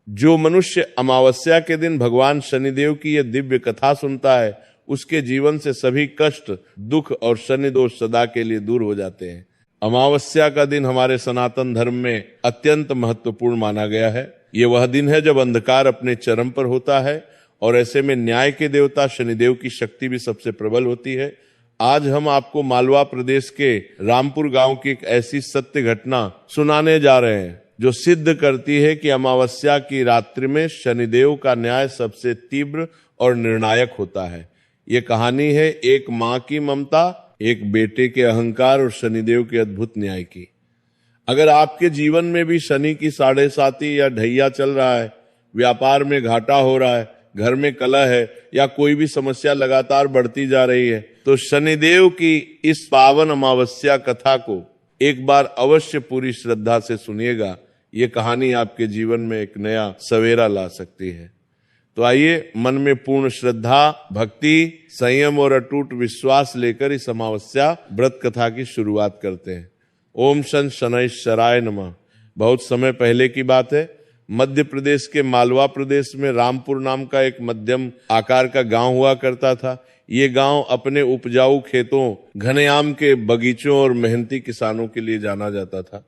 जो मनुष्य अमावस्या के दिन भगवान शनिदेव की यह दिव्य कथा सुनता है, उसके जीवन से सभी कष्ट, दुख और शनि दोष सदा के लिए दूर हो जाते हैं। अमावस्या का दिन हमारे सनातन धर्म में अत्यंत महत्वपूर्ण माना गया है। ये वह दिन है जब अंधकार अपने चरम पर होता है और ऐसे में न्याय के देवता शनिदेव की शक्ति भी सबसे प्रबल होती है। आज हम आपको मालवा प्रदेश के रामपुर गांव की एक ऐसी सत्य घटना सुनाने जा रहे हैं जो सिद्ध करती है कि अमावस्या की रात्रि में शनिदेव का न्याय सबसे तीव्र और निर्णायक होता है। ये कहानी है एक माँ की ममता, एक बेटे के अहंकार और शनिदेव के अद्भुत न्याय की। अगर आपके जीवन में भी शनि की 7.5 या ढैया चल रहा है, व्यापार में घाटा हो रहा है, घर में कलह है या कोई भी समस्या लगातार बढ़ती जा रही है, तो शनिदेव की इस पावन अमावस्या कथा को एक बार अवश्य पूरी श्रद्धा से सुनिएगा। ये कहानी आपके जीवन में एक नया सवेरा ला सकती है। तो आइए मन में पूर्ण श्रद्धा, भक्ति, संयम और अटूट विश्वास लेकर इस अमावस्या व्रत कथा की शुरुआत करते हैं। ओम शन शनैश्चराय नमः। बहुत समय पहले की बात है, मध्य प्रदेश के मालवा प्रदेश में रामपुर नाम का एक मध्यम आकार का गांव हुआ करता था। ये गांव अपने उपजाऊ खेतों, घने आम के बगीचों और मेहनती किसानों के लिए जाना जाता था।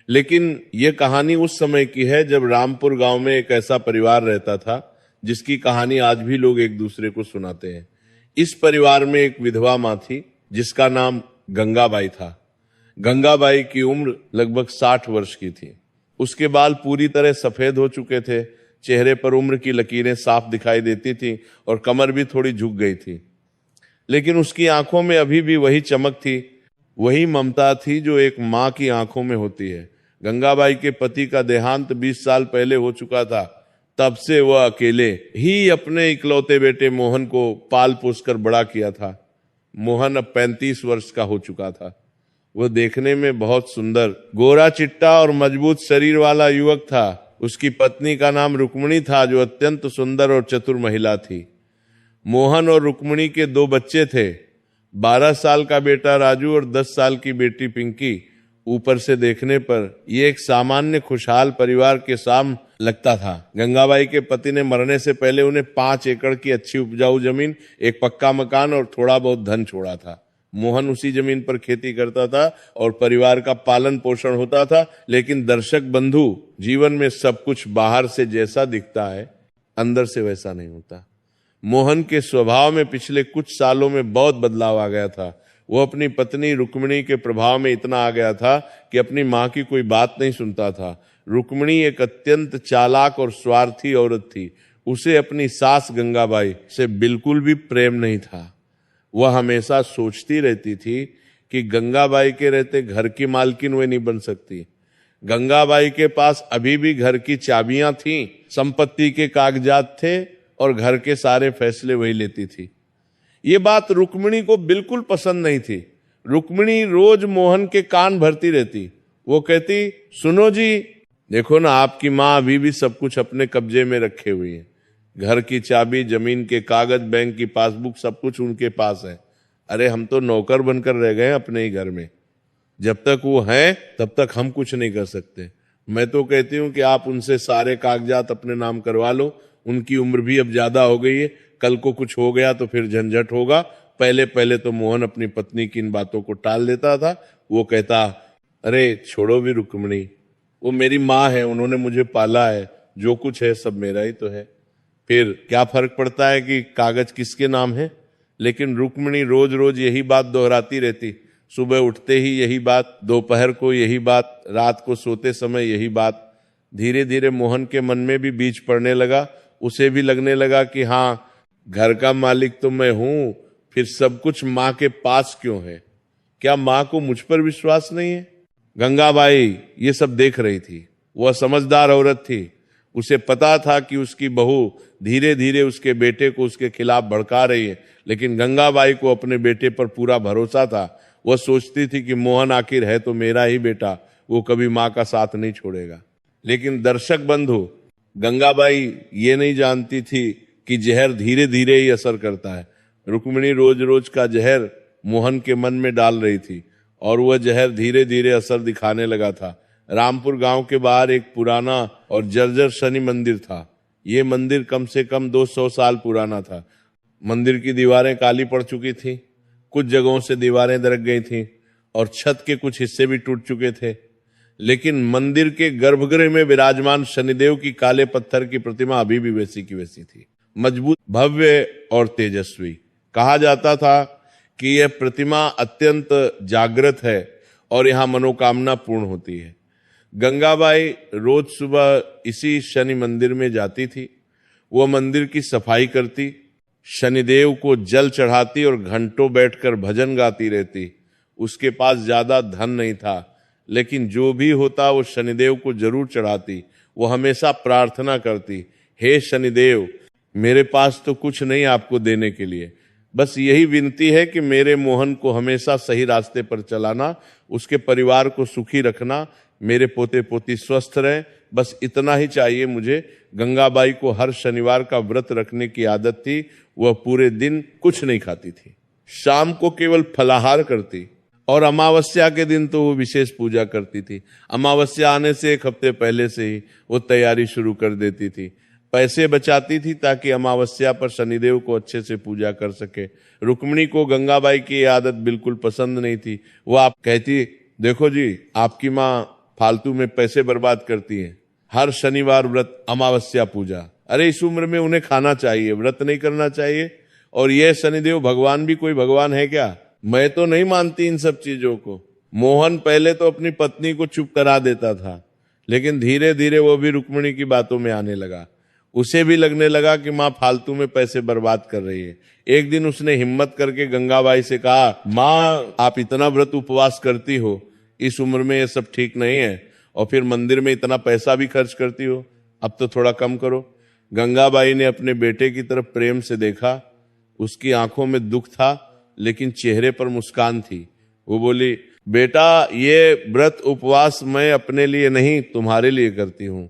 लेकिन ये कहानी उस समय की है जब रामपुर गांव में एक ऐसा परिवार रहता था जिसकी कहानी आज भी लोग एक दूसरे को सुनाते हैं। इस परिवार में एक विधवा माँ थी जिसका नाम गंगाबाई था। गंगाबाई की उम्र लगभग 60 वर्ष की थी। उसके बाल पूरी तरह सफेद हो चुके थे, चेहरे पर उम्र की लकीरें साफ दिखाई देती थी और कमर भी थोड़ी झुक गई थी। लेकिन उसकी आंखों में अभी भी वही चमक थी, वही ममता थी जो एक माँ की आंखों में होती है। गंगाबाई के पति का देहांत 20 साल पहले हो चुका था। तब से वह अकेले ही अपने इकलौते बेटे मोहन को पाल पोस कर बड़ा किया था। मोहन अब 35 वर्ष का हो चुका था। वह देखने में बहुत सुंदर, गोरा चिट्टा और मजबूत शरीर वाला युवक था। उसकी पत्नी का नाम रुक्मिणी था जो अत्यंत सुंदर और चतुर महिला थी। मोहन और रुक्मिणी के 2 बच्चे थे, 12 साल का बेटा राजू और 10 साल की बेटी पिंकी। ऊपर से देखने पर यह एक सामान्य खुशहाल परिवार के साम लगता था। गंगाबाई के पति ने मरने से पहले उन्हें 5 एकड़ की अच्छी उपजाऊ जमीन, एक पक्का मकान और थोड़ा बहुत धन छोड़ा था। मोहन उसी जमीन पर खेती करता था और परिवार का पालन पोषण होता था। लेकिन दर्शक बंधु, जीवन में सब कुछ बाहर से जैसा दिखता है, अंदर से वैसा नहीं होता। मोहन के स्वभाव में पिछले कुछ सालों में बहुत बदलाव आ गया था। वो अपनी पत्नी रुक्मिणी के प्रभाव में इतना आ गया था कि अपनी माँ की कोई बात नहीं सुनता था। रुक्मिणी एक अत्यंत चालाक और स्वार्थी औरत थी। उसे अपनी सास गंगाबाई से बिल्कुल भी प्रेम नहीं था। वह हमेशा सोचती रहती थी कि गंगाबाई के रहते घर की मालकिन वे नहीं बन सकती। गंगाबाई के पास अभी भी घर की चाबियां थीं, संपत्ति के कागजात थे और घर के सारे फैसले वही लेती थी। ये बात रुक्मिणी को बिल्कुल पसंद नहीं थी। रुक्मिणी रोज मोहन के कान भरती रहती। वो कहती, सुनो जी, देखो ना, आपकी माँ अभी भी सब कुछ अपने कब्जे में रखे हुई है। घर की चाबी, जमीन के कागज, बैंक की पासबुक, सब कुछ उनके पास है। अरे हम तो नौकर बनकर रह गए अपने ही घर में। जब तक वो हैं तब तक हम कुछ नहीं कर सकते। मैं तो कहती हूँ कि आप उनसे सारे कागजात अपने नाम करवा लो। उनकी उम्र भी अब ज्यादा हो गई है, कल को कुछ हो गया तो फिर झंझट होगा। पहले पहले तो मोहन अपनी पत्नी की इन बातों को टाल देता था। वो कहता, अरे छोड़ो भी रुक्मिणी, वो मेरी माँ है, उन्होंने मुझे पाला है, जो कुछ है सब मेरा ही तो है, फिर क्या फर्क पड़ता है कि कागज किसके नाम है। लेकिन रुक्मिणी रोज रोज यही बात दोहराती रहती। सुबह उठते ही यही बात, दोपहर को यही बात, रात को सोते समय यही बात। धीरे धीरे मोहन के मन में भी बीज पड़ने लगा। उसे भी लगने लगा कि हाँ, घर का मालिक तो मैं हूं, फिर सब कुछ माँ के पास क्यों है? क्या माँ को मुझ पर विश्वास नहीं है? गंगाबाई ये सब देख रही थी। वह समझदार औरत थी। उसे पता था कि उसकी बहू धीरे धीरे उसके बेटे को उसके खिलाफ भड़का रही है। लेकिन गंगाबाई को अपने बेटे पर पूरा भरोसा था। वह सोचती थी कि मोहन आखिर है तो मेरा ही बेटा, वो कभी माँ का साथ नहीं छोड़ेगा। लेकिन दर्शक बंधु, गंगाबाई ये नहीं जानती थी कि जहर धीरे धीरे ही असर करता है। रुक्मिणी रोज रोज का जहर मोहन के मन में डाल रही थी और वह जहर धीरे धीरे असर दिखाने लगा था। रामपुर गांव के बाहर एक पुराना और जर्जर शनि मंदिर था। ये मंदिर कम से कम 200 साल पुराना था। मंदिर की दीवारें काली पड़ चुकी थी, कुछ जगहों से दीवारें दरक गई थीं और छत के कुछ हिस्से भी टूट चुके थे। लेकिन मंदिर के गर्भगृह में विराजमान शनिदेव की काले पत्थर की प्रतिमा अभी भी वैसी की वैसी थी, मजबूत, भव्य और तेजस्वी। कहा जाता था कि यह प्रतिमा अत्यंत जागृत है और यहाँ मनोकामना पूर्ण होती है। गंगाबाई रोज सुबह इसी शनि मंदिर में जाती थी। वह मंदिर की सफाई करती, शनिदेव को जल चढ़ाती और घंटों बैठकर भजन गाती रहती। उसके पास ज्यादा धन नहीं था, लेकिन जो भी होता वो शनिदेव को जरूर चढ़ाती। वो हमेशा प्रार्थना करती, हे शनिदेव, मेरे पास तो कुछ नहीं आपको देने के लिए, बस यही विनती है कि मेरे मोहन को हमेशा सही रास्ते पर चलाना, उसके परिवार को सुखी रखना, मेरे पोते पोती स्वस्थ रहें, बस इतना ही चाहिए मुझे। गंगाबाई को हर शनिवार का व्रत रखने की आदत थी। वह पूरे दिन कुछ नहीं खाती थी, शाम को केवल फलाहार करती और अमावस्या के दिन तो वो विशेष पूजा करती थी। अमावस्या आने से एक हफ्ते पहले से ही वो तैयारी शुरू कर देती थी। पैसे बचाती थी ताकि अमावस्या पर शनिदेव को अच्छे से पूजा कर सके। रुक्मिणी को गंगाबाई की आदत बिल्कुल पसंद नहीं थी। वो आप कहती, देखो जी, आपकी माँ फालतू में पैसे बर्बाद करती है, हर शनिवार व्रत, अमावस्या पूजा। अरे इस उम्र में उन्हें खाना चाहिए, व्रत नहीं करना चाहिए। और यह शनिदेव भगवान भी कोई भगवान है क्या? मैं तो नहीं मानती इन सब चीजों को। मोहन पहले तो अपनी पत्नी को चुप करा देता था, लेकिन धीरे धीरे वो भी रुक्मिणी की बातों में आने लगा। उसे भी लगने लगा कि माँ फालतू में पैसे बर्बाद कर रही है। एक दिन उसने हिम्मत करके गंगाबाई से कहा, माँ आप इतना व्रत उपवास करती हो, इस उम्र में ये सब ठीक नहीं है, और फिर मंदिर में इतना पैसा भी खर्च करती हो, अब तो थोड़ा कम करो। गंगाबाई ने अपने बेटे की तरफ प्रेम से देखा। उसकी आंखों में दुख था, लेकिन चेहरे पर मुस्कान थी। वो बोली, बेटा ये व्रत उपवास मैं अपने लिए नहीं, तुम्हारे लिए करती हूँ।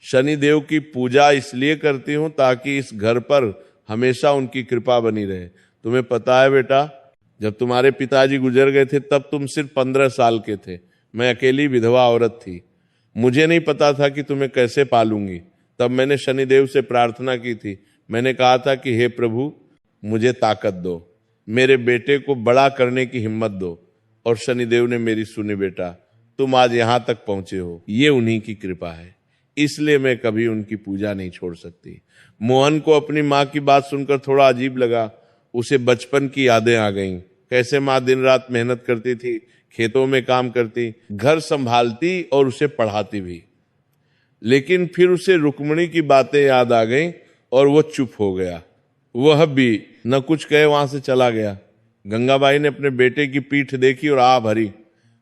शनिदेव की पूजा इसलिए करती हूँ ताकि इस घर पर हमेशा उनकी कृपा बनी रहे। तुम्हें पता है बेटा, जब तुम्हारे पिताजी गुजर गए थे तब तुम सिर्फ 15 साल के थे। मैं अकेली विधवा औरत थी। मुझे नहीं पता था कि तुम्हें कैसे पालूंगी। तब मैंने शनिदेव से प्रार्थना की थी। मैंने कहा था कि हे प्रभु, मुझे ताकत दो, मेरे बेटे को बड़ा करने की हिम्मत दो। और शनिदेव ने मेरी सुनी बेटा, तुम आज यहां तक पहुंचे हो, ये उन्हीं की कृपा है, इसलिए मैं कभी उनकी पूजा नहीं छोड़ सकती। मोहन को अपनी माँ की बात सुनकर थोड़ा अजीब लगा। उसे बचपन की यादें आ गईं। कैसे माँ दिन रात मेहनत करती थी, खेतों में काम करती, घर संभालती और उसे पढ़ाती भी। लेकिन फिर उसे रुक्मिणी की बातें याद आ गईं और वो चुप हो गया। वह भी न कुछ कहे वहां से चला गया। गंगाबाई ने अपने बेटे की पीठ देखी और आ भरी।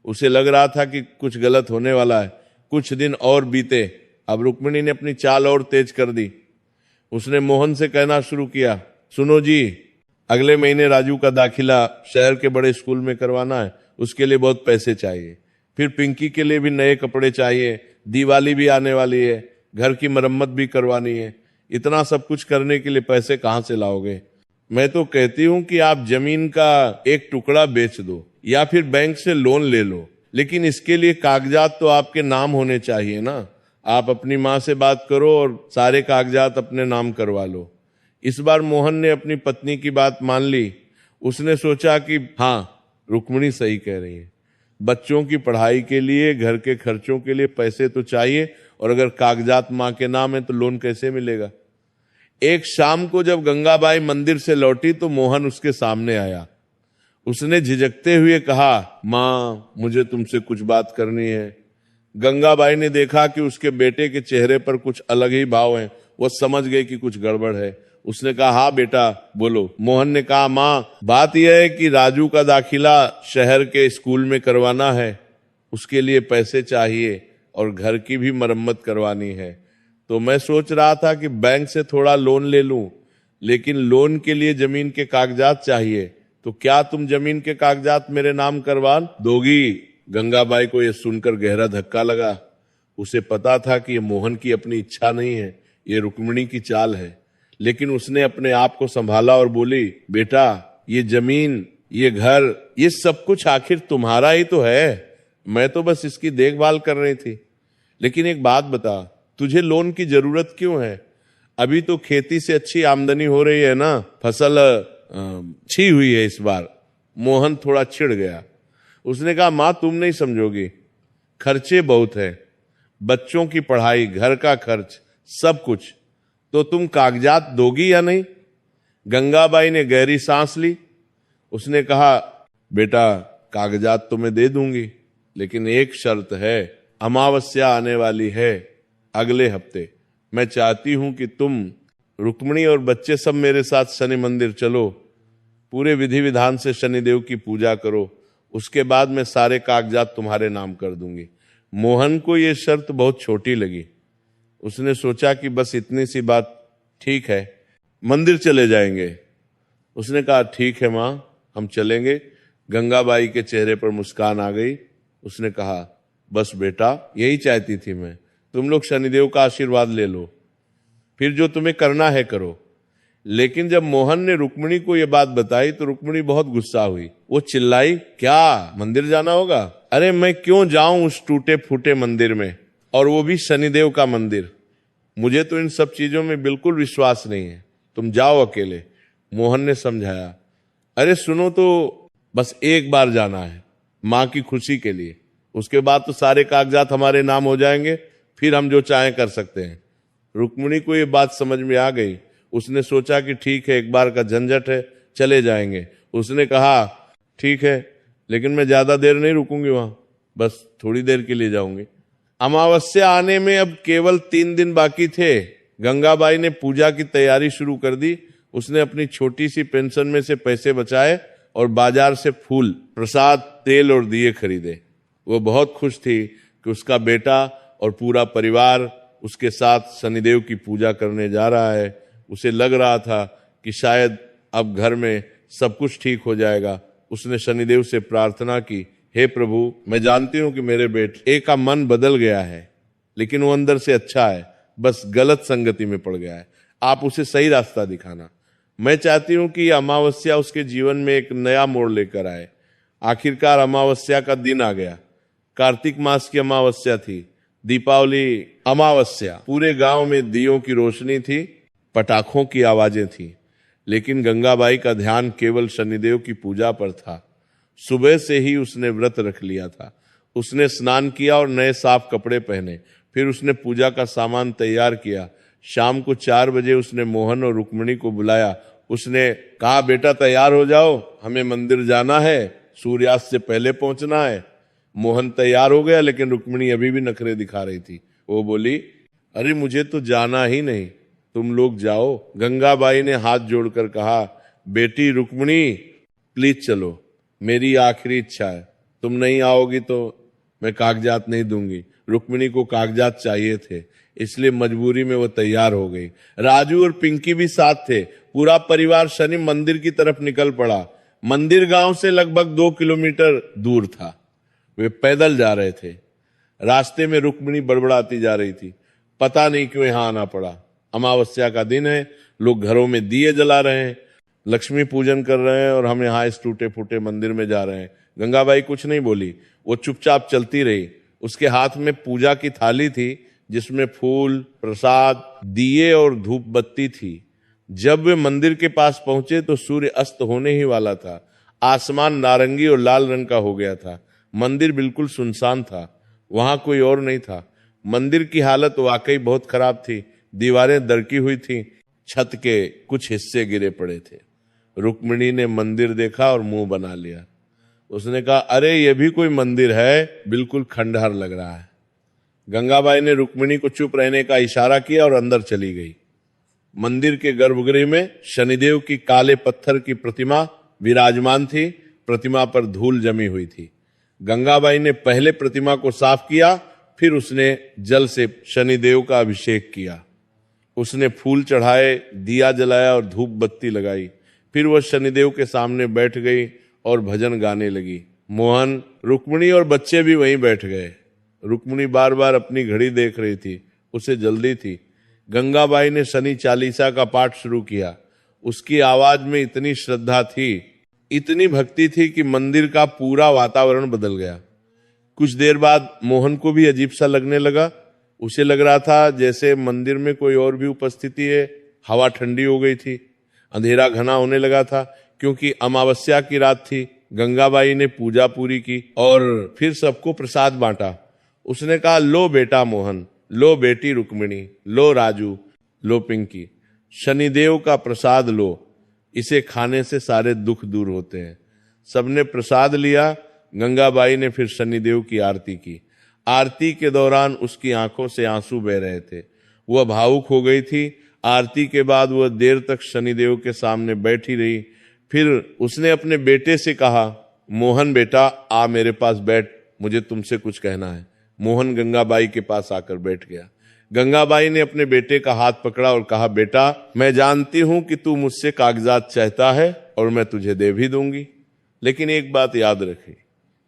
उसे लग रहा था कि कुछ गलत होने वाला है। कुछ दिन और बीते। अब रुक्मिणी ने अपनी चाल और तेज कर दी। उसने मोहन से कहना शुरू किया, सुनो जी, अगले महीने राजू का दाखिला शहर के बड़े स्कूल में करवाना है, उसके लिए बहुत पैसे चाहिए। फिर पिंकी के लिए भी नए कपड़े चाहिए, दिवाली भी आने वाली है, घर की मरम्मत भी करवानी है। इतना सब कुछ करने के लिए पैसे कहाँ से लाओगे? मैं तो कहती हूँ कि आप जमीन का एक टुकड़ा बेच दो या फिर बैंक से लोन ले लो, लेकिन इसके लिए कागजात तो आपके नाम होने चाहिए ना। आप अपनी माँ से बात करो और सारे कागजात अपने नाम करवा लो। इस बार मोहन ने अपनी पत्नी की बात मान ली। उसने सोचा कि हाँ, रुक्मिणी सही कह रही है, बच्चों की पढ़ाई के लिए, घर के खर्चों के लिए पैसे तो चाहिए, और अगर कागजात माँ के नाम है तो लोन कैसे मिलेगा। एक शाम को जब गंगाबाई मंदिर से लौटी तो मोहन उसके सामने आया। उसने झिझकते हुए कहा, माँ मुझे तुमसे कुछ बात करनी है। गंगाबाई ने देखा कि उसके बेटे के चेहरे पर कुछ अलग ही भाव हैं। वह समझ गई कि कुछ गड़बड़ है। उसने कहा, हाँ बेटा बोलो। मोहन ने कहा, माँ बात यह है कि राजू का दाखिला शहर के स्कूल में करवाना है, उसके लिए पैसे चाहिए और घर की भी मरम्मत करवानी है। तो मैं सोच रहा था कि बैंक से थोड़ा लोन ले लूं, लेकिन लोन के लिए जमीन के कागजात चाहिए। तो क्या तुम जमीन के कागजात मेरे नाम करवा दोगी? गंगाबाई को यह सुनकर गहरा धक्का लगा। उसे पता था कि यह मोहन की अपनी इच्छा नहीं है, ये रुक्मिणी की चाल है। लेकिन उसने अपने आप को संभाला और बोली, बेटा ये जमीन, ये घर, ये सब कुछ आखिर तुम्हारा ही तो है। मैं तो बस इसकी देखभाल कर रही थी। लेकिन एक बात बता, तुझे लोन की जरूरत क्यों है? अभी तो खेती से अच्छी आमदनी हो रही है ना, फसल अच्छी हुई है इस बार। मोहन थोड़ा चिढ़ गया। उसने कहा, मां तुम नहीं समझोगी, खर्चे बहुत है, बच्चों की पढ़ाई, घर का खर्च, सब कुछ। तो तुम कागजात दोगी या नहीं? गंगाबाई ने गहरी सांस ली। उसने कहा, बेटा कागजात तो मैं दे दूंगी, लेकिन एक शर्त है। अमावस्या आने वाली है अगले हफ्ते। मैं चाहती हूं कि तुम, रुक्मिणी और बच्चे सब मेरे साथ शनि मंदिर चलो, पूरे विधि विधान से शनिदेव की पूजा करो। उसके बाद मैं सारे कागजात तुम्हारे नाम कर दूंगी। मोहन को यह शर्त बहुत छोटी लगी। उसने सोचा कि बस इतनी सी बात ठीक है, मंदिर चले जाएंगे। उसने कहा, ठीक है मां, हम चलेंगे। गंगाबाई के चेहरे पर मुस्कान आ गई। उसने कहा, बस बेटा यही चाहती थी मैं, तुम लोग शनिदेव का आशीर्वाद ले लो, फिर जो तुम्हें करना है करो। लेकिन जब मोहन ने रुक्मिणी को यह बात बताई तो रुक्मिणी बहुत गुस्सा हुई। वो चिल्लाई, क्या मंदिर जाना होगा? अरे मैं क्यों जाऊं उस टूटे फूटे मंदिर में, और वो भी शनिदेव का मंदिर? मुझे तो इन सब चीजों में बिल्कुल विश्वास नहीं है, तुम जाओ अकेले। मोहन ने समझाया, अरे सुनो तो, बस एक बार जाना है मां की खुशी के लिए, उसके बाद तो सारे कागजात हमारे नाम हो जाएंगे, फिर हम जो चाहें कर सकते हैं। रुक्मिणी को ये बात समझ में आ गई। उसने सोचा कि ठीक है, एक बार का झंझट है, चले जाएंगे। उसने कहा, ठीक है, लेकिन मैं ज्यादा देर नहीं रुकूंगी वहां, बस थोड़ी देर के लिए जाऊंगी। अमावस्या आने में अब केवल 3 दिन बाकी थे। गंगाबाई ने पूजा की तैयारी शुरू कर दी। उसने अपनी छोटी सी पेंशन में से पैसे बचाए और बाजार से फूल, प्रसाद, तेल और दिए खरीदे। वो बहुत खुश थी कि उसका बेटा और पूरा परिवार उसके साथ शनिदेव की पूजा करने जा रहा है। उसे लग रहा था कि शायद अब घर में सब कुछ ठीक हो जाएगा। उसने शनिदेव से प्रार्थना की, हे प्रभु, मैं जानती हूं कि मेरे बेटे का मन बदल गया है, लेकिन वो अंदर से अच्छा है, बस गलत संगति में पड़ गया है। आप उसे सही रास्ता दिखाना। मैं चाहती हूं कि अमावस्या उसके जीवन में एक नया मोड़ लेकर आए। आखिरकार अमावस्या का दिन आ गया। कार्तिक मास की अमावस्या थी, दीपावली अमावस्या। पूरे गांव में दियों की रोशनी थी, पटाखों की आवाजें थी, लेकिन गंगाबाई का ध्यान केवल शनिदेव की पूजा पर था। सुबह से ही उसने व्रत रख लिया था। उसने स्नान किया और नए साफ कपड़े पहने। फिर उसने पूजा का सामान तैयार किया। शाम को 4 बजे उसने मोहन और रुक्मिणी को बुलाया। उसने कहा, बेटा तैयार हो जाओ, हमें मंदिर जाना है, सूर्यास्त से पहले पहुंचना है। मोहन तैयार हो गया, लेकिन रुक्मिणी अभी भी नखरे दिखा रही थी। वो बोली, अरे मुझे तो जाना ही नहीं, तुम लोग जाओ। गंगाबाई ने हाथ जोड़कर कहा, बेटी रुक्मिणी प्लीज चलो, मेरी आखिरी इच्छा है, तुम नहीं आओगी तो मैं कागजात नहीं दूंगी। रुक्मिणी को कागजात चाहिए थे, इसलिए मजबूरी में वो तैयार हो गई। राजू और पिंकी भी साथ थे। पूरा परिवार शनि मंदिर की तरफ निकल पड़ा। मंदिर गांव से लगभग 2 किलोमीटर दूर था। वे पैदल जा रहे थे। रास्ते में रुक्मिणी बड़बड़ाती जा रही थी, पता नहीं क्यों यहां आना पड़ा। अमावस्या का दिन है, लोग घरों में दिए जला रहे हैं, लक्ष्मी पूजन कर रहे हैं, और हम यहाँ इस टूटे फूटे मंदिर में जा रहे हैं। गंगाबाई कुछ नहीं बोली, वो चुपचाप चलती रही। उसके हाथ में पूजा की थाली थी, जिसमें फूल, प्रसाद, दिए और धूप बत्ती थी। जब वे मंदिर के पास पहुंचे तो सूर्य अस्त होने ही वाला था। आसमान नारंगी और लाल रंग का हो गया था। मंदिर बिल्कुल सुनसान था, वहां कोई और नहीं था। मंदिर की हालत वाकई बहुत खराब थी। दीवारें दरकी हुई थी, छत के कुछ हिस्से गिरे पड़े थे। रुक्मिणी ने मंदिर देखा और मुंह बना लिया। उसने कहा, अरे ये भी कोई मंदिर है, बिल्कुल खंडहर लग रहा है। गंगाबाई ने रुक्मिणी को चुप रहने का इशारा किया और अंदर चली गई। मंदिर के गर्भगृह में शनिदेव की काले पत्थर की प्रतिमा विराजमान थी। प्रतिमा पर धूल जमी हुई थी। गंगाबाई ने पहले प्रतिमा को साफ किया, फिर उसने जल से शनिदेव का अभिषेक किया। उसने फूल चढ़ाए, दिया जलाया और धूप बत्ती लगाई। फिर वह शनिदेव के सामने बैठ गई और भजन गाने लगी। मोहन, रुक्मिणी और बच्चे भी वहीं बैठ गए। रुक्मिणी बार बार अपनी घड़ी देख रही थी, उसे जल्दी थी। गंगाबाई ने शनि चालीसा का पाठ शुरू किया। उसकी आवाज में इतनी श्रद्धा थी, इतनी भक्ति थी कि मंदिर का पूरा वातावरण बदल गया। कुछ देर बाद मोहन को भी अजीब सा लगने लगा। उसे लग रहा था जैसे मंदिर में कोई और भी उपस्थिति है। हवा ठंडी हो गई थी, अंधेरा घना होने लगा था, क्योंकि अमावस्या की रात थी। गंगाबाई ने पूजा पूरी की और फिर सबको प्रसाद बांटा। उसने कहा, लो बेटा मोहन, लो बेटी रुक्मिणी, लो राजू, लो पिंकी, शनिदेव का प्रसाद लो, इसे खाने से सारे दुख दूर होते हैं। सबने प्रसाद लिया। गंगाबाई ने फिर शनिदेव की आरती की। आरती के दौरान उसकी आंखों से आंसू बह रहे थे, वह भावुक हो गई थी। आरती के बाद वह देर तक शनिदेव के सामने बैठी रही। फिर उसने अपने बेटे से कहा, मोहन बेटा आ मेरे पास बैठ, मुझे तुमसे कुछ कहना है। मोहन गंगाबाई के पास आकर बैठ गया। गंगाबाई ने अपने बेटे का हाथ पकड़ा और कहा, बेटा मैं जानती हूं कि तू मुझसे कागजात चाहता है और मैं तुझे दे भी दूंगी, लेकिन एक बात याद रखी,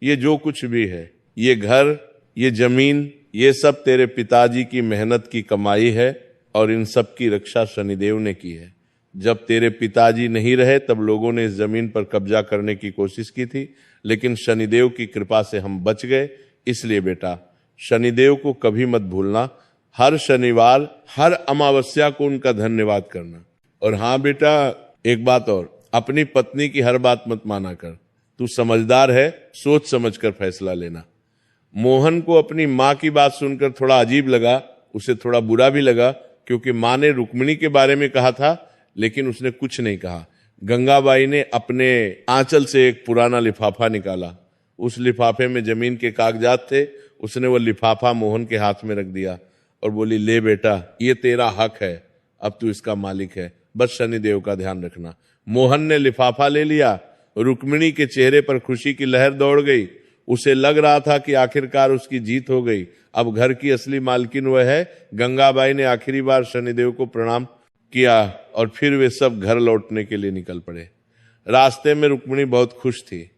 ये जो कुछ भी है, ये घर, ये जमीन, ये सब तेरे पिताजी की मेहनत की कमाई है और इन सब की रक्षा शनिदेव ने की है। जब तेरे पिताजी नहीं रहे तब लोगों ने इस जमीन पर कब्जा करने की कोशिश की थी, लेकिन शनिदेव की कृपा से हम बच गए। इसलिए बेटा शनिदेव को कभी मत भूलना, हर शनिवार, हर अमावस्या को उनका धन्यवाद करना। और हाँ बेटा, एक बात और, अपनी पत्नी की हर बात मत माना कर, तू समझदार है, सोच समझकर फैसला लेना। मोहन को अपनी माँ की बात सुनकर थोड़ा अजीब लगा, उसे थोड़ा बुरा भी लगा, क्योंकि माँ ने रुक्मिणी के बारे में कहा था, लेकिन उसने कुछ नहीं कहा। गंगाबाई ने अपने आंचल से एक पुराना लिफाफा निकाला। उस लिफाफे में जमीन के कागजात थे। उसने वो लिफाफा मोहन के हाथ में रख दिया और बोली, ले बेटा, ये तेरा हक है, अब तू इसका मालिक है, बस शनिदेव का ध्यान रखना। मोहन ने लिफाफा ले लिया। रुक्मिणी के चेहरे पर खुशी की लहर दौड़ गई। उसे लग रहा था कि आखिरकार उसकी जीत हो गई, अब घर की असली मालकिन वह है। गंगाबाई ने आखिरी बार शनिदेव को प्रणाम किया और फिर वे सब घर लौटने के लिए निकल पड़े। रास्ते में रुक्मिणी बहुत खुश थी।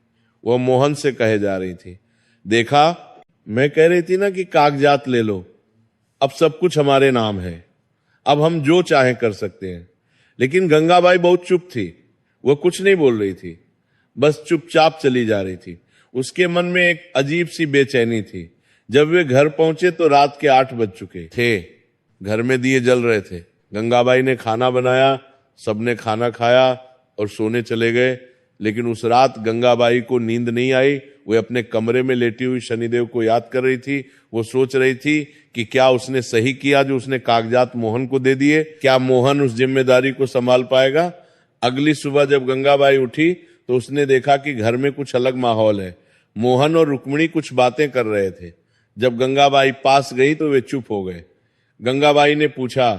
वह मोहन से कहे जा रही थी, देखा मैं कह रही थी ना कि कागजात ले लो, अब सब कुछ हमारे नाम है, अब हम जो चाहे कर सकते हैं। लेकिन गंगाबाई बहुत चुप थी, वह कुछ नहीं बोल रही थी, बस चुपचाप चली जा रही थी। उसके मन में एक अजीब सी बेचैनी थी। जब वे घर पहुंचे तो रात के 8 बज चुके थे। घर में दिए जल रहे थे। गंगाबाई ने खाना बनाया, सबने खाना खाया और सोने चले गए। लेकिन उस रात गंगाबाई को नींद नहीं आई। वे अपने कमरे में लेटी हुई शनिदेव को याद कर रही थी। वो सोच रही थी कि क्या उसने सही किया जो उसने कागजात मोहन को दे दिए, क्या मोहन उस जिम्मेदारी को संभाल पाएगा। अगली सुबह जब गंगाबाई उठी तो उसने देखा कि घर में कुछ अलग माहौल है। मोहन और रुक्मिणी कुछ बातें कर रहे थे। जब गंगाबाई पास गई तो वे चुप हो गए। गंगाबाई ने पूछा,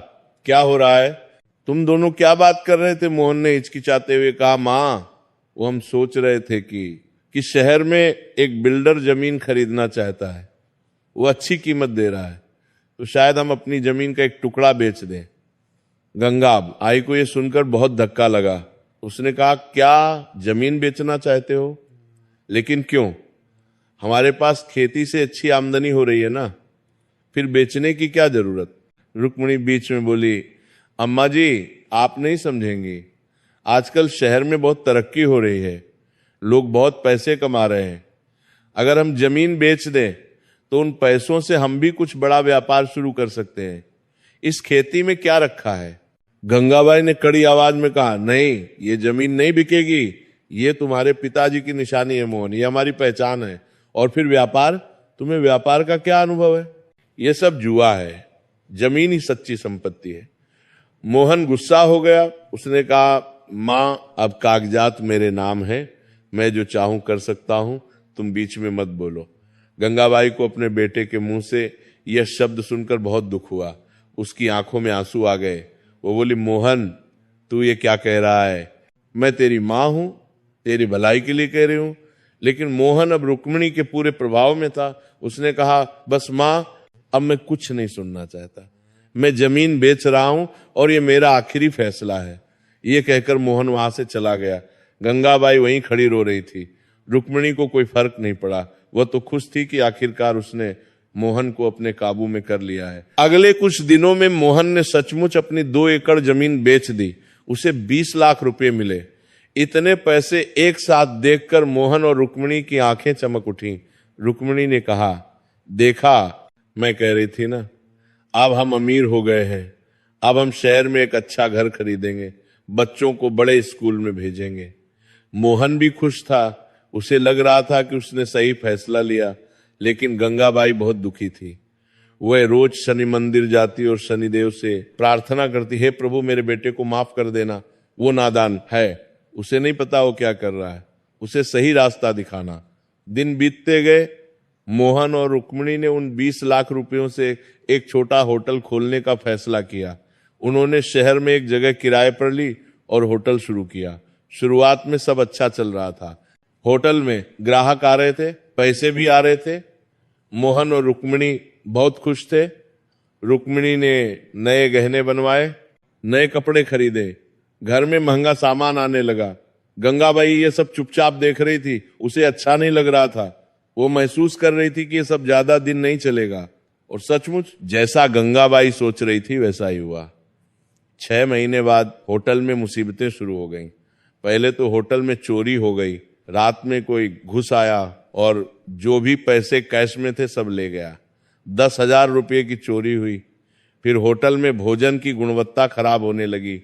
क्या हो रहा है, तुम दोनों क्या बात कर रहे थे। मोहन ने हिचकिचाते हुए कहा, माँ वो हम सोच रहे थे कि शहर में एक बिल्डर जमीन खरीदना चाहता है, वो अच्छी कीमत दे रहा है, तो शायद हम अपनी जमीन का एक टुकड़ा बेच दें। गंगाबाई को यह सुनकर बहुत धक्का लगा। उसने कहा, क्या जमीन बेचना चाहते हो, लेकिन क्यों, हमारे पास खेती से अच्छी आमदनी हो रही है ना, फिर बेचने की क्या जरूरत। रुक्मिणी बीच में बोली, अम्मा जी आप नहीं समझेंगी, आजकल शहर में बहुत तरक्की हो रही है, लोग बहुत पैसे कमा रहे हैं। अगर हम जमीन बेच दें तो उन पैसों से हम भी कुछ बड़ा व्यापार शुरू कर सकते हैं। इस खेती में क्या रखा है। गंगाबाई ने कड़ी आवाज में कहा, नहीं ये जमीन नहीं बिकेगी, ये तुम्हारे पिताजी की निशानी है मोहन, ये हमारी पहचान है। और फिर व्यापार, तुम्हें व्यापार का क्या अनुभव है, ये सब जुआ है, जमीन ही सच्ची संपत्ति है। मोहन गुस्सा हो गया। उसने कहा, माँ अब कागजात मेरे नाम है, मैं जो चाहूं कर सकता हूं, तुम बीच में मत बोलो। गंगाबाई को अपने बेटे के मुंह से यह शब्द सुनकर बहुत दुख हुआ। उसकी आंखों में आंसू आ गए। वो बोली, मोहन तू ये क्या कह रहा है, मैं तेरी माँ हूं, तेरी भलाई के लिए कह रही हूं। लेकिन मोहन अब रुक्मिणी के पूरे प्रभाव में था। उसने कहा, बस माँ अब मैं कुछ नहीं सुनना चाहता, मैं जमीन बेच रहा हूं और ये मेरा आखिरी फैसला है। ये कहकर मोहन वहां से चला गया। गंगाबाई वहीं खड़ी रो रही थी। रुक्मिणी को कोई फर्क नहीं पड़ा, वह तो खुश थी कि आखिरकार उसने मोहन को अपने काबू में कर लिया है। अगले कुछ दिनों में मोहन ने सचमुच अपनी 2 एकड़ जमीन बेच दी। उसे 20 लाख रुपए मिले। इतने पैसे एक साथ देखकर मोहन और रुक्मिणी की आंखें चमक उठी। रुक्मिणी ने कहा, देखा, मैं कह रही थी ना, अब हम अमीर हो गए हैं, अब हम शहर में एक अच्छा घर खरीदेंगे, बच्चों को बड़े स्कूल में भेजेंगे। मोहन भी खुश था, उसे लग रहा था कि उसने सही फैसला लिया, लेकिन गंगाबाई बहुत दुखी थी। वह रोज शनि मंदिर जाती और शनिदेव से प्रार्थना करती, हे प्रभु मेरे बेटे को माफ कर देना, वो नादान है, उसे नहीं पता वो क्या कर रहा है, उसे सही रास्ता दिखाना। दिन बीतते गए, मोहन और रुक्मिणी ने उन 20 लाख रुपयों से एक छोटा होटल खोलने का फैसला किया। उन्होंने शहर में एक जगह किराए पर ली और होटल शुरू किया। शुरुआत में सब अच्छा चल रहा था। होटल में ग्राहक आ रहे थे, पैसे भी आ रहे थे। मोहन और रुक्मिणी बहुत खुश थे। रुक्मिणी ने नए गहने बनवाए, नए कपड़े खरीदे, घर में महंगा सामान आने लगा। गंगाबाई ये सब चुपचाप देख रही थी, उसे अच्छा नहीं लग रहा था। वो महसूस कर रही थी कि ये सब ज्यादा दिन नहीं चलेगा। और सचमुच जैसा गंगाबाई सोच रही थी वैसा ही हुआ। 6 महीने बाद होटल में मुसीबतें शुरू हो गईं। पहले तो होटल में चोरी हो गई। रात में कोई घुस आया और जो भी पैसे कैश में थे सब ले गया। 10,000 रुपये की चोरी हुई। फिर होटल में भोजन की गुणवत्ता खराब होने लगी।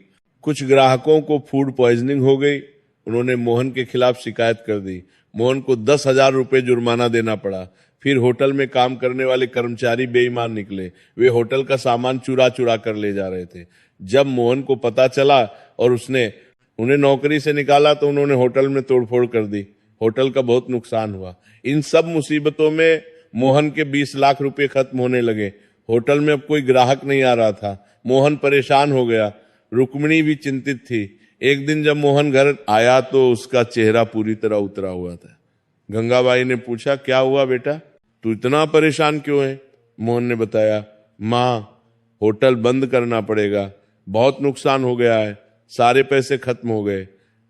कुछ ग्राहकों को फूड पॉइजनिंग हो गई। उन्होंने मोहन के खिलाफ शिकायत कर दी। मोहन को 10,000 रुपये जुर्माना देना पड़ा। फिर होटल में काम करने वाले कर्मचारी बेईमान निकले। वे होटल का सामान चुरा चुरा कर ले जा रहे थे। जब मोहन को पता चला और उसने उन्हें नौकरी से निकाला तो उन्होंने होटल में तोड़फोड़ कर दी। होटल का बहुत नुकसान हुआ। इन सब मुसीबतों में मोहन के 20 लाख रुपए खत्म होने लगे। होटल में अब कोई ग्राहक नहीं आ रहा था। मोहन परेशान हो गया। रुक्मिणी भी चिंतित थी। एक दिन जब मोहन घर आया तो उसका चेहरा पूरी तरह उतरा हुआ था। गंगाबाई ने पूछा, क्या हुआ बेटा, तू इतना परेशान क्यों है? मोहन ने बताया, माँ, होटल बंद करना पड़ेगा, बहुत नुकसान हो गया है, सारे पैसे खत्म हो गए,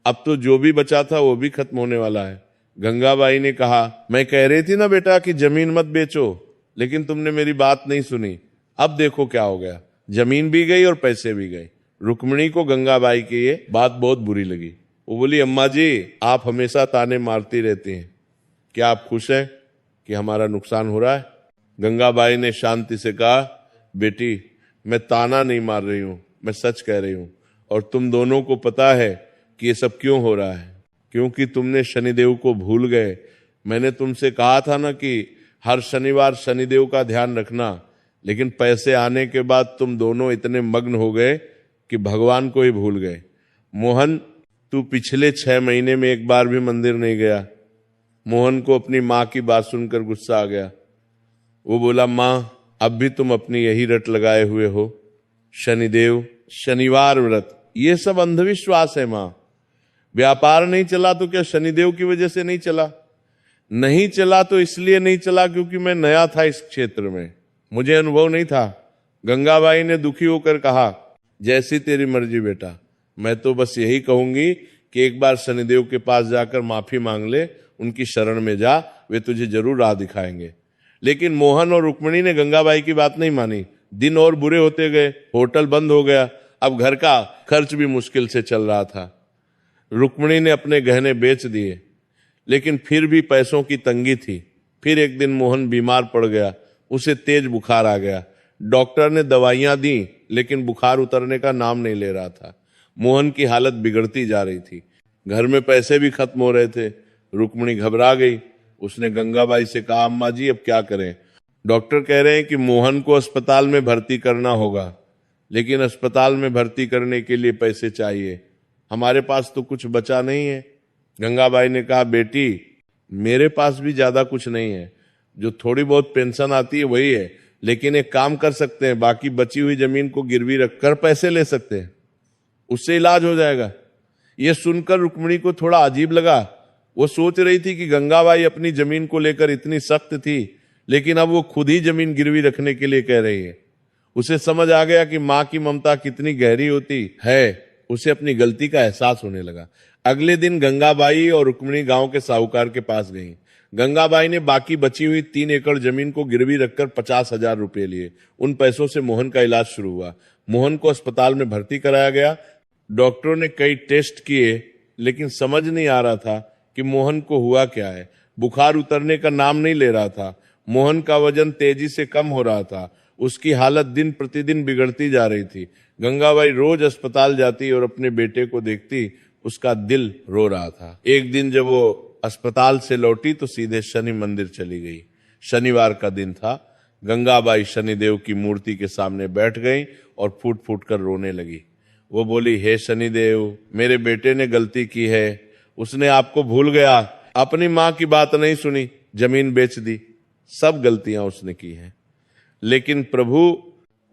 अब तो जो भी बचा था वो भी खत्म होने वाला है। गंगाबाई ने कहा, मैं कह रही थी ना बेटा कि जमीन मत बेचो, लेकिन तुमने मेरी बात नहीं सुनी। अब देखो क्या हो गया, जमीन भी गई और पैसे भी गए। रुक्मिणी को गंगाबाई की ये बात बहुत बुरी लगी। वो बोली, अम्मा जी, आप हमेशा ताने मारती रहती हैं, क्या आप खुश हैं कि हमारा नुकसान हो रहा है? गंगाबाई ने शांति से कहा, बेटी, मैं ताना नहीं मार रही हूं, मैं सच कह रही हूं। और तुम दोनों को पता है कि ये सब क्यों हो रहा है? क्योंकि तुमने शनिदेव को भूल गए। मैंने तुमसे कहा था ना कि हर शनिवार शनिदेव का ध्यान रखना, लेकिन पैसे आने के बाद तुम दोनों इतने मग्न हो गए कि भगवान को ही भूल गए। मोहन, तू पिछले 6 महीने में एक बार भी मंदिर नहीं गया। मोहन को अपनी माँ की बात सुनकर गुस्सा आ गया। वो बोला, माँ, अब भी तुम अपनी यही रट लगाए हुए हो, शनिदेव, शनिवार व्रत, ये सब अंधविश्वास है। माँ, व्यापार नहीं चला तो क्या शनिदेव की वजह से नहीं चला? नहीं चला तो इसलिए नहीं चला क्योंकि मैं नया था इस क्षेत्र में, मुझे अनुभव नहीं था। गंगाबाई ने दुखी होकर कहा, जैसी तेरी मर्जी बेटा, मैं तो बस यही कहूंगी कि एक बार शनिदेव के पास जाकर माफी मांग ले, उनकी शरण में जा, वे तुझे जरूर राह दिखाएंगे। लेकिन मोहन और रुक्मिणी ने गंगाबाई की बात नहीं मानी। दिन और बुरे होते गए, होटल बंद हो गया। अब घर का खर्च भी मुश्किल से चल रहा था। रुक्मिणी ने अपने गहने बेच दिए, लेकिन फिर भी पैसों की तंगी थी। फिर एक दिन मोहन बीमार पड़ गया, उसे तेज बुखार आ गया। डॉक्टर ने दवाइयां दी, लेकिन बुखार उतरने का नाम नहीं ले रहा था। मोहन की हालत बिगड़ती जा रही थी। घर में पैसे भी खत्म हो रहे थे। रुक्मिणी घबरा गई। उसने गंगाबाई से कहा, अम्मा जी, अब क्या करें? डॉक्टर कह रहे हैं कि मोहन को अस्पताल में भर्ती करना होगा, लेकिन अस्पताल में भर्ती करने के लिए पैसे चाहिए। हमारे पास तो कुछ बचा नहीं है। गंगाबाई ने कहा, बेटी, मेरे पास भी ज्यादा कुछ नहीं है, जो थोड़ी बहुत पेंशन आती है वही है, लेकिन एक काम कर सकते हैं, बाकी बची हुई जमीन को गिरवी रखकर पैसे ले सकते हैं, उससे इलाज हो जाएगा। यह सुनकर रुक्मिणी को थोड़ा अजीब लगा। वो सोच रही थी कि गंगाबाई अपनी जमीन को लेकर इतनी सख्त थी, लेकिन अब वो खुद ही जमीन गिरवी रखने के लिए कह रही है। उसे समझ आ गया कि माँ की ममता कितनी गहरी होती है। उसे अपनी गलती का एहसास होने लगा। अगले दिन गंगाबाई और रुक्मिणी गांव के साहूकार के पास गईं। गंगाबाई ने बाकी बची हुई 3 एकड़ जमीन को गिरवी रखकर 50,000 रुपये लिए। उन पैसों से मोहन का इलाज शुरू हुआ। मोहन को अस्पताल में भर्ती कराया गया। डॉक्टरों ने कई टेस्ट किए, लेकिन समझ नहीं आ रहा था कि मोहन को हुआ क्या है। बुखार उतरने का नाम नहीं ले रहा था। मोहन का वजन तेजी से कम हो रहा था। उसकी हालत दिन प्रतिदिन बिगड़ती जा रही थी। गंगाबाई रोज अस्पताल जाती और अपने बेटे को देखती, उसका दिल रो रहा था। एक दिन जब वो अस्पताल से लौटी तो सीधे शनि मंदिर चली गई। शनिवार का दिन था। गंगाबाई शनिदेव की मूर्ति के सामने बैठ गई और फूट फूट कर रोने लगी। वो बोली, हे शनिदेव, मेरे बेटे ने गलती की है, उसने आपको भूल गया, अपनी माँ की बात नहीं सुनी, जमीन बेच दी, सब गलतियां उसने की हैं। लेकिन प्रभु,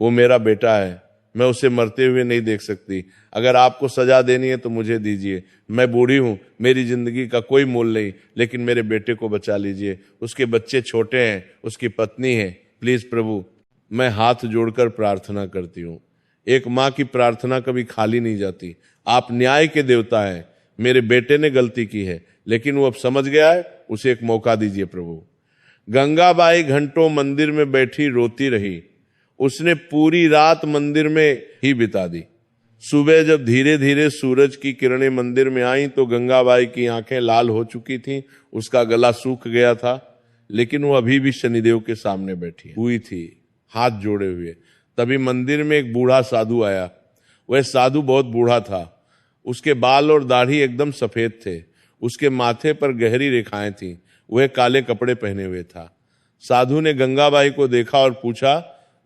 वो मेरा बेटा है, मैं उसे मरते हुए नहीं देख सकती। अगर आपको सजा देनी है तो मुझे दीजिए। मैं बूढ़ी हूं, मेरी जिंदगी का कोई मोल नहीं, लेकिन मेरे बेटे को बचा लीजिए। उसके बच्चे छोटे हैं, उसकी पत्नी है। प्लीज प्रभु, मैं हाथ जोड़कर प्रार्थना करती हूँ। एक माँ की प्रार्थना कभी खाली नहीं जाती। आप न्याय के देवता हैं। मेरे बेटे ने गलती की है, लेकिन वो अब समझ गया है, उसे एक मौका दीजिए प्रभु। गंगाबाई घंटों मंदिर में बैठी रोती रही। उसने पूरी रात मंदिर में ही बिता दी। सुबह जब धीरे धीरे सूरज की किरणें मंदिर में आई तो गंगाबाई की आंखें लाल हो चुकी थीं, उसका गला सूख गया था, लेकिन वो अभी भी शनिदेव के सामने बैठी हुई थी, हाथ जोड़े हुए। तभी मंदिर में एक बूढ़ा साधु आया। वह साधु बहुत बूढ़ा था। उसके बाल और दाढ़ी एकदम सफेद थे। उसके माथे पर गहरी रेखाएं थीं। वह काले कपड़े पहने हुए था। साधु ने गंगाबाई को देखा और पूछा,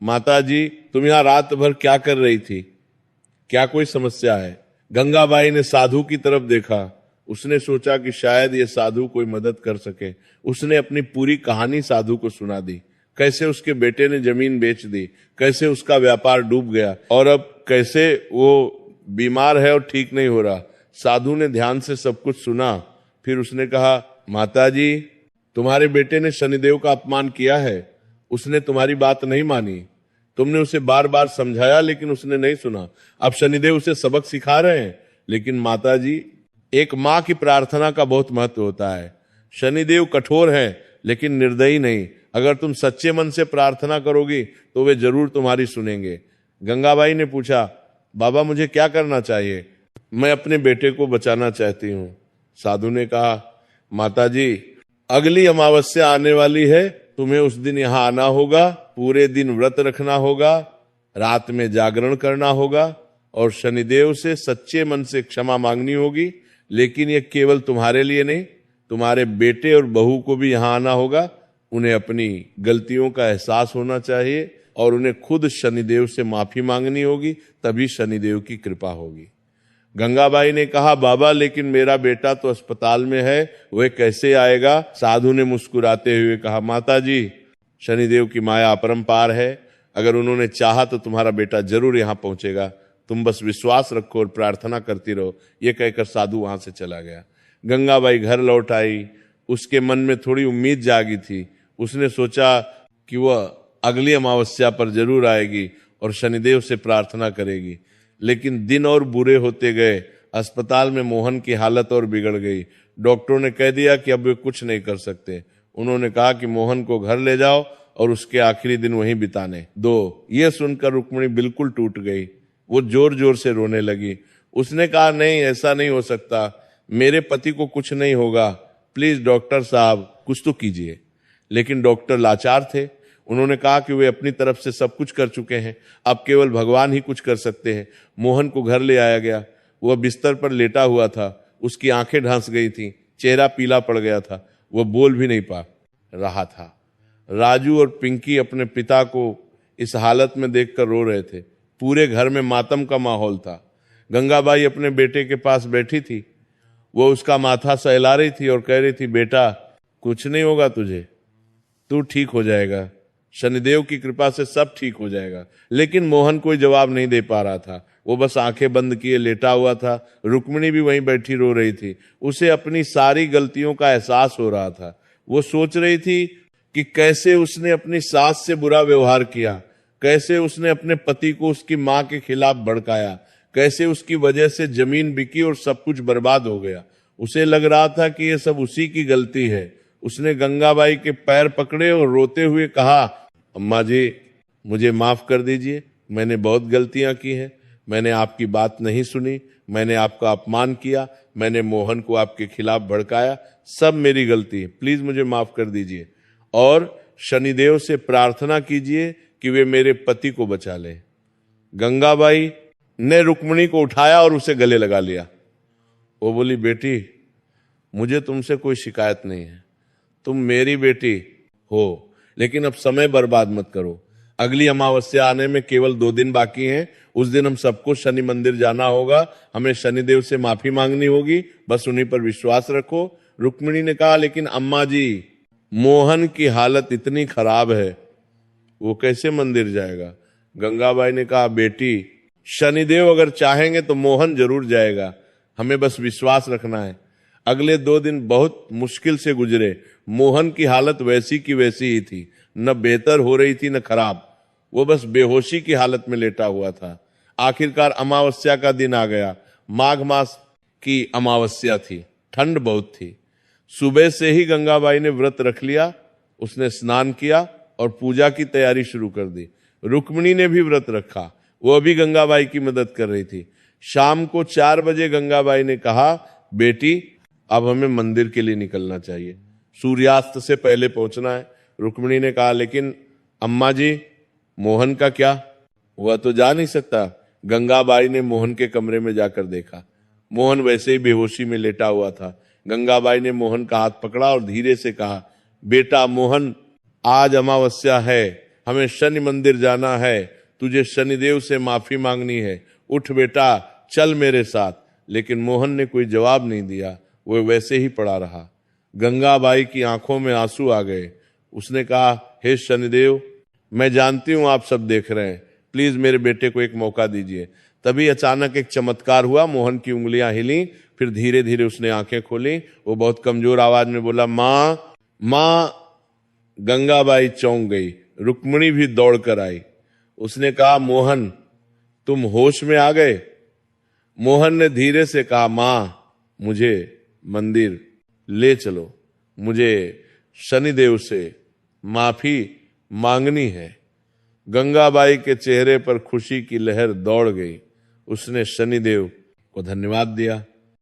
माता जी, तुम यहां रात भर क्या कर रही थी? क्या कोई समस्या है? गंगाबाई ने साधु की तरफ देखा। उसने सोचा कि शायद ये साधु कोई मदद कर सके। उसने अपनी पूरी कहानी साधु को सुना दी। कैसे उसके बेटे ने जमीन बेच दी, कैसे उसका व्यापार डूब गया और अब कैसे वो बीमार है और ठीक नहीं हो रहा। साधु ने ध्यान से सब कुछ सुना। फिर उसने कहा, माता जी, तुम्हारे बेटे ने शनिदेव का अपमान किया है। उसने तुम्हारी बात नहीं मानी। तुमने उसे बार बार समझाया, लेकिन उसने नहीं सुना। अब शनिदेव उसे सबक सिखा रहे हैं। लेकिन माता जी, एक माँ की प्रार्थना का बहुत महत्व होता है। शनिदेव कठोर हैं, लेकिन निर्दयी नहीं। अगर तुम सच्चे मन से प्रार्थना करोगी तो वे जरूर तुम्हारी सुनेंगे। गंगाबाई ने पूछा, बाबा, मुझे क्या करना चाहिए? मैं अपने बेटे को बचाना चाहती हूँ। साधु ने कहा, माता जी, अगली अमावस्या आने वाली है। तुम्हें उस दिन यहां आना होगा, पूरे दिन व्रत रखना होगा, रात में जागरण करना होगा और शनिदेव से सच्चे मन से क्षमा मांगनी होगी। लेकिन यह केवल तुम्हारे लिए नहीं, तुम्हारे बेटे और बहू को भी यहां आना होगा। उन्हें अपनी गलतियों का एहसास होना चाहिए और उन्हें खुद शनिदेव से माफी मांगनी होगी, तभी शनिदेव की कृपा होगी। गंगाबाई ने कहा, बाबा, लेकिन मेरा बेटा तो अस्पताल में है, वह कैसे आएगा? साधु ने मुस्कुराते हुए कहा, माता जी, शनिदेव की माया अपरंपार है। अगर उन्होंने चाहा तो तुम्हारा बेटा जरूर यहां पहुंचेगा। तुम बस विश्वास रखो और प्रार्थना करती रहो। ये कहकर साधु वहां से चला गया। गंगाबाई घर लौट आई। उसके मन में थोड़ी उम्मीद जागी थी। उसने सोचा कि वह अगली अमावस्या पर जरूर आएगी और शनिदेव से प्रार्थना करेगी। लेकिन दिन और बुरे होते गए। अस्पताल में मोहन की हालत और बिगड़ गई। डॉक्टरों ने कह दिया कि अब वे कुछ नहीं कर सकते। उन्होंने कहा कि मोहन को घर ले जाओ और उसके आखिरी दिन वहीं बिताने दो। यह सुनकर रुक्मिणी बिल्कुल टूट गई। वो जोर जोर से रोने लगी। उसने कहा, नहीं, ऐसा नहीं हो सकता, मेरे पति को कुछ नहीं होगा, प्लीज डॉक्टर साहब कुछ तो कीजिए। लेकिन डॉक्टर लाचार थे। उन्होंने कहा कि वे अपनी तरफ से सब कुछ कर चुके हैं, अब केवल भगवान ही कुछ कर सकते हैं। मोहन को घर ले आया गया। वह बिस्तर पर लेटा हुआ था। उसकी आंखें ढंस गई थीं, चेहरा पीला पड़ गया था, वह बोल भी नहीं पा रहा था। राजू और पिंकी अपने पिता को इस हालत में देखकर रो रहे थे। पूरे घर में मातम का माहौल था। गंगाबाई अपने बेटे के पास बैठी थी। वो उसका माथा सहला रही थी और कह रही थी, बेटा, कुछ नहीं होगा तुझे, तू ठीक हो जाएगा, शनिदेव की कृपा से सब ठीक हो जाएगा। लेकिन मोहन कोई जवाब नहीं दे पा रहा था। वो बस आंखें बंद किए लेटा हुआ था। रुक्मिणी भी वहीं बैठी रो रही थी। उसे अपनी सारी गलतियों का एहसास हो रहा था। वो सोच रही थी कि कैसे उसने अपनी सास से बुरा व्यवहार किया, कैसे उसने अपने पति को उसकी मां के खिलाफ भड़काया, कैसे उसकी वजह से जमीन बिकी और सब कुछ बर्बाद हो गया। उसे लग रहा था कि ये सब उसी की गलती है। उसने गंगाबाई के पैर पकड़े और रोते हुए कहा, अम्मा जी, मुझे माफ कर दीजिए, मैंने बहुत गलतियां की हैं, मैंने आपकी बात नहीं सुनी, मैंने आपका अपमान किया, मैंने मोहन को आपके खिलाफ भड़काया, सब मेरी गलती है, प्लीज मुझे माफ कर दीजिए। और शनिदेव से प्रार्थना कीजिए कि वे मेरे पति को बचा ले। गंगाबाई ने रुक्मिणी को उठाया और उसे गले लगा लिया। वो बोली, बेटी मुझे तुमसे कोई शिकायत नहीं है, तुम मेरी बेटी हो, लेकिन अब समय बर्बाद मत करो। अगली अमावस्या आने में केवल 2 दिन बाकी हैं। उस दिन हम सबको शनि मंदिर जाना होगा, हमें शनिदेव से माफी मांगनी होगी, बस उन्हीं पर विश्वास रखो। रुक्मिणी ने कहा, लेकिन अम्मा जी मोहन की हालत इतनी खराब है, वो कैसे मंदिर जाएगा? गंगाबाई ने कहा, बेटी शनिदेव अगर चाहेंगे तो मोहन जरूर जाएगा, हमें बस विश्वास रखना है। अगले 2 दिन बहुत मुश्किल से गुजरे। मोहन की हालत वैसी की वैसी ही थी, न बेहतर हो रही थी न खराब, वो बस बेहोशी की हालत में लेटा हुआ था। आखिरकार अमावस्या का दिन आ गया। माघ मास की अमावस्या थी, ठंड बहुत थी। सुबह से ही गंगाबाई ने व्रत रख लिया, उसने स्नान किया और पूजा की तैयारी शुरू कर दी। रुक्मिणी ने भी व्रत रखा, वो भी गंगाबाई की मदद कर रही थी। शाम को 4 बजे गंगाबाई ने कहा, बेटी अब हमें मंदिर के लिए निकलना चाहिए, सूर्यास्त से पहले पहुंचना है। रुक्मिणी ने कहा, लेकिन अम्मा जी मोहन का क्या? वह तो जा नहीं सकता। गंगाबाई ने मोहन के कमरे में जाकर देखा, मोहन वैसे ही बेहोशी में लेटा हुआ था। गंगाबाई ने मोहन का हाथ पकड़ा और धीरे से कहा, बेटा मोहन, आज अमावस्या है, हमें शनि मंदिर जाना है, तुझे शनिदेव से माफी मांगनी है, उठ बेटा चल मेरे साथ। लेकिन मोहन ने कोई जवाब नहीं दिया, वो वैसे ही पड़ा रहा। गंगाबाई की आंखों में आंसू आ गए। उसने कहा, हे शनिदेव, मैं जानती हूं आप सब देख रहे हैं, प्लीज मेरे बेटे को एक मौका दीजिए। तभी अचानक एक चमत्कार हुआ, मोहन की उंगलियां हिली, फिर धीरे धीरे उसने आंखें खोली। वो बहुत कमजोर आवाज में बोला, माँ माँ। गंगाबाई चौंक गई, रुक्मिणी भी दौड़ कर आई। उसने कहा, मोहन तुम होश में आ गए? मोहन ने धीरे से कहा, माँ मुझे मंदिर ले चलो, मुझे शनिदेव से माफी मांगनी है। गंगाबाई के चेहरे पर खुशी की लहर दौड़ गई। उसने शनिदेव को धन्यवाद दिया।